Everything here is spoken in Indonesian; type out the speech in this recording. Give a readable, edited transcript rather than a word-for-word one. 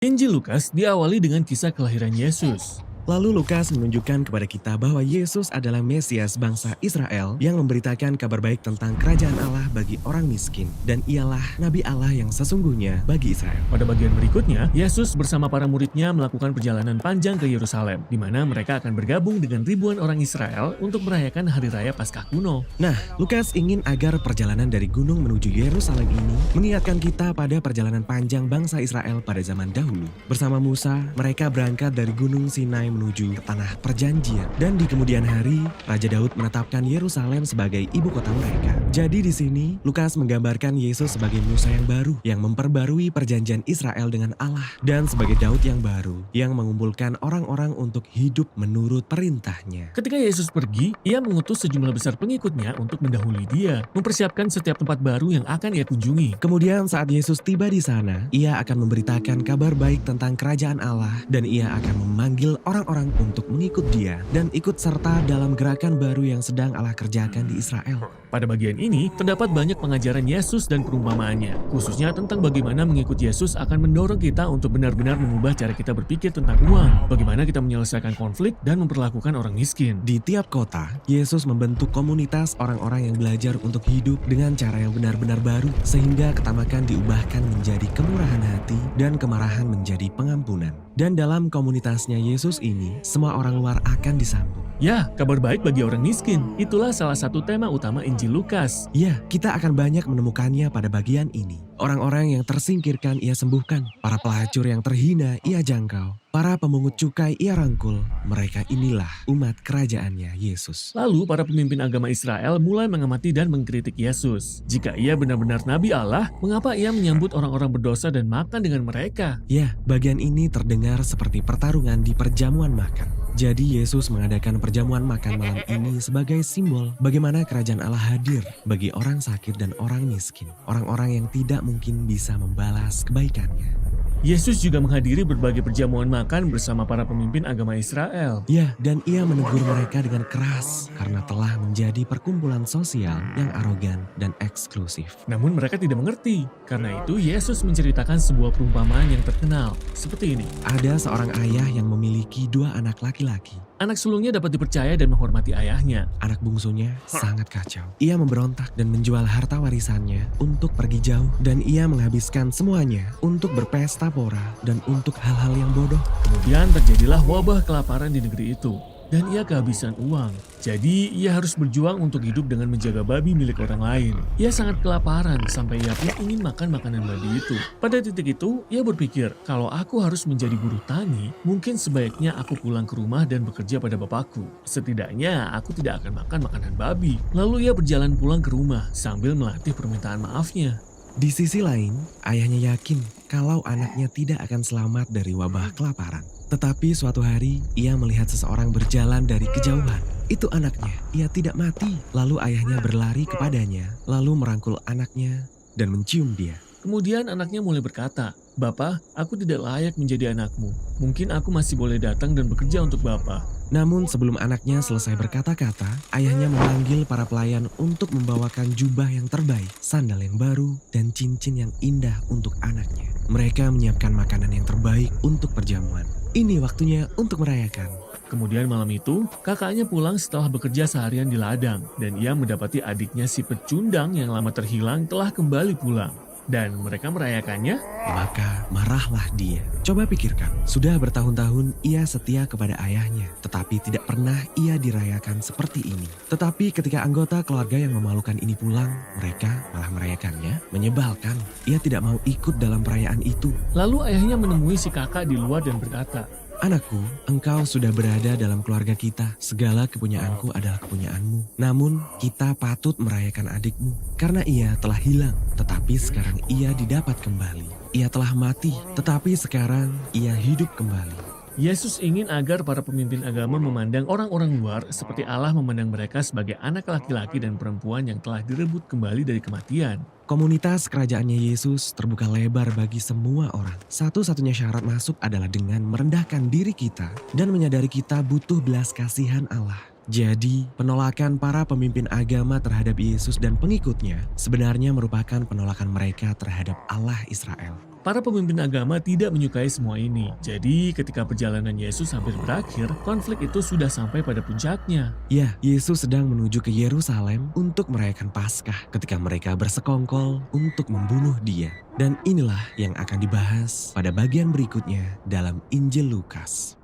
Injil Lukas diawali dengan kisah kelahiran Yesus. Lalu Lukas menunjukkan kepada kita bahwa Yesus adalah Mesias bangsa Israel yang memberitakan kabar baik tentang kerajaan Allah bagi orang miskin. Dan ialah Nabi Allah yang sesungguhnya bagi Israel. Pada bagian berikutnya, Yesus bersama para muridnya melakukan perjalanan panjang ke Yerusalem, di mana mereka akan bergabung dengan ribuan orang Israel untuk merayakan Hari Raya Paskah kuno. Nah, Lukas ingin agar perjalanan dari gunung menuju Yerusalem ini mengingatkan kita pada perjalanan panjang bangsa Israel pada zaman dahulu. Bersama Musa, mereka berangkat dari gunung Sinai menuju ke tanah perjanjian. Dan di kemudian hari, Raja Daud menetapkan Yerusalem sebagai ibu kota mereka. Jadi di sini, Lukas menggambarkan Yesus sebagai Musa yang baru, yang memperbarui perjanjian Israel dengan Allah. Dan sebagai Daud yang baru, yang mengumpulkan orang-orang untuk hidup menurut perintahnya. Ketika Yesus pergi, ia mengutus sejumlah besar pengikutnya untuk mendahului dia, mempersiapkan setiap tempat baru yang akan ia kunjungi. Kemudian saat Yesus tiba di sana, ia akan memberitakan kabar baik tentang kerajaan Allah dan ia akan memanggil orang-orang untuk mengikut dia dan ikut serta dalam gerakan baru yang sedang Allah kerjakan di Israel. Pada bagian ini, terdapat banyak pengajaran Yesus dan perumpamaannya, khususnya tentang bagaimana mengikut Yesus akan mendorong kita untuk benar-benar mengubah cara kita berpikir tentang uang, bagaimana kita menyelesaikan konflik dan memperlakukan orang miskin. Di tiap kota, Yesus membentuk komunitas orang-orang yang belajar untuk hidup dengan cara yang benar-benar baru, sehingga ketamakan diubahkan menjadi kemurahan hati dan kemarahan menjadi pengampunan. Dan dalam komunitasnya Yesus ini, semua orang luar akan disambut. Ya, kabar baik bagi orang miskin. Itulah salah satu tema utama Injil Lukas. Ya, kita akan banyak menemukannya pada bagian ini. Orang-orang yang tersingkirkan ia sembuhkan. Para pelacur yang terhina ia jangkau. Para pemungut cukai ia rangkul. Mereka inilah umat kerajaannya Yesus. Lalu para pemimpin agama Israel mulai mengamati dan mengkritik Yesus. Jika ia benar-benar Nabi Allah, mengapa ia menyambut orang-orang berdosa dan makan dengan mereka? Ya, bagian ini terdengar seperti pertarungan di perjamuan makan. Jadi Yesus mengadakan perjamuan makan malam ini sebagai simbol bagaimana kerajaan Allah hadir bagi orang sakit dan orang miskin. Orang-orang yang tidak mungkin bisa membalas kebaikannya. Yesus juga menghadiri berbagai perjamuan makan bersama para pemimpin agama Israel. Ya, dan ia menegur mereka dengan keras karena telah menjadi perkumpulan sosial yang arogan dan eksklusif. Namun mereka tidak mengerti. Karena itu Yesus menceritakan sebuah perumpamaan yang terkenal. Seperti ini. Ada seorang ayah yang memiliki 2 anak laki-laki. Anak sulungnya dapat dipercaya dan menghormati ayahnya. Anak bungsunya sangat kacau. Ia memberontak dan menjual harta warisannya untuk pergi jauh. Dan ia menghabiskan semuanya untuk berpesta pora dan untuk hal-hal yang bodoh. Kemudian terjadilah wabah kelaparan di negeri itu. Dan ia kehabisan uang. Jadi ia harus berjuang untuk hidup dengan menjaga babi milik orang lain. Ia sangat kelaparan sampai ia pun ingin makan makanan babi itu. Pada titik itu, ia berpikir, kalau aku harus menjadi buruh tani, mungkin sebaiknya aku pulang ke rumah dan bekerja pada bapakku. Setidaknya aku tidak akan makan makanan babi. Lalu ia berjalan pulang ke rumah sambil melatih permintaan maafnya. Di sisi lain, ayahnya yakin kalau anaknya tidak akan selamat dari wabah kelaparan. Tetapi suatu hari, ia melihat seseorang berjalan dari kejauhan. Itu anaknya, ia tidak mati. Lalu ayahnya berlari kepadanya, lalu merangkul anaknya dan mencium dia. Kemudian anaknya mulai berkata, "Bapak, aku tidak layak menjadi anakmu. Mungkin aku masih boleh datang dan bekerja untuk Bapak." Namun sebelum anaknya selesai berkata-kata, ayahnya memanggil para pelayan untuk membawakan jubah yang terbaik, sandal yang baru, dan cincin yang indah untuk anaknya. Mereka menyiapkan makanan yang terbaik untuk perjamuan. Ini waktunya untuk merayakan. Kemudian malam itu, kakaknya pulang setelah bekerja seharian di ladang, dan ia mendapati adiknya si pecundang yang lama terhilang telah kembali pulang. Dan mereka merayakannya. Maka marahlah dia. Coba pikirkan, sudah bertahun-tahun ia setia kepada ayahnya, tetapi tidak pernah ia dirayakan seperti ini. Tetapi ketika anggota keluarga yang memalukan ini pulang, mereka malah merayakannya, menyebalkan. Ia tidak mau ikut dalam perayaan itu. Lalu ayahnya menemui si kakak di luar dan berkata, Anakku, engkau sudah berada dalam keluarga kita. Segala kepunyaanku adalah kepunyaanmu. Namun, kita patut merayakan adikmu. Karena ia telah hilang, tetapi sekarang ia didapat kembali. Ia telah mati, tetapi sekarang ia hidup kembali. Yesus ingin agar para pemimpin agama memandang orang-orang luar seperti Allah memandang mereka sebagai anak laki-laki dan perempuan yang telah direbut kembali dari kematian. Komunitas kerajaannya Yesus terbuka lebar bagi semua orang. Satu-satunya syarat masuk adalah dengan merendahkan diri kita dan menyadari kita butuh belas kasihan Allah. Jadi, penolakan para pemimpin agama terhadap Yesus dan pengikutnya sebenarnya merupakan penolakan mereka terhadap Allah Israel. Para pemimpin agama tidak menyukai semua ini. Jadi ketika perjalanan Yesus hampir berakhir, konflik itu sudah sampai pada puncaknya. Ya, Yesus sedang menuju ke Yerusalem untuk merayakan Paskah ketika mereka bersekongkol untuk membunuh dia. Dan inilah yang akan dibahas pada bagian berikutnya dalam Injil Lukas.